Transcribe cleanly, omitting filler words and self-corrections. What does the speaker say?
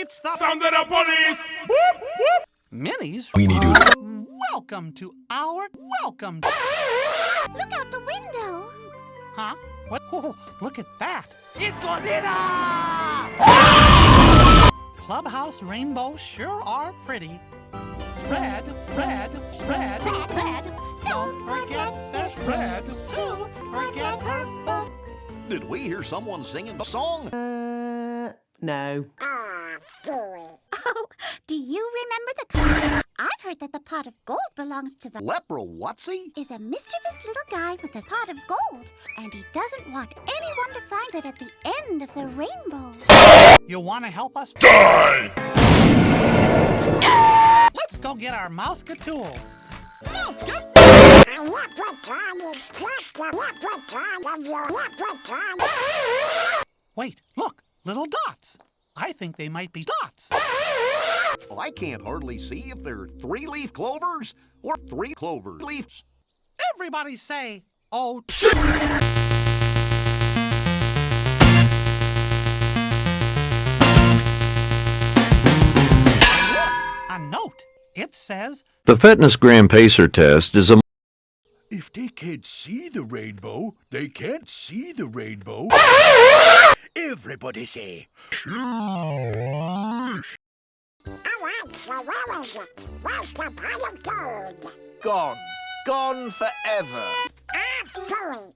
It's the sound of the police! Whoop, whoop. Minis. We need to. Welcome to our welcome. Look out the window. Huh? What? Oh, look at that. It's Godzilla! Clubhouse rainbows sure are pretty. Red, red, red. Red, red. Don't forget there's red. Don't forget purple. Did we hear someone singing a song? No. Ah, phooey. Oh, do you remember the card? I've heard that the pot of gold belongs to the Leprewhatsy? is a mischievous little guy with a pot of gold, and he doesn't want anyone to find it at the end of the rainbow. You want to help us? Die! Let's go get our mouse-ca-tools. A leprechaun is just a leprechaun of your leprechaun. Wait, look, little dots. I think they might be dots. Oh, I can't hardly see if they're 3-leaf clovers or 3 clover leaves. Everybody say, oh, Shit! look, a note. It says, The Fitness Gram Pacer test is a If they can't see the rainbow, they can't see the rainbow. Everybody say. Alright, so where is it? Where's the pot of gold? Gone. Gone forever. Ah, phooey.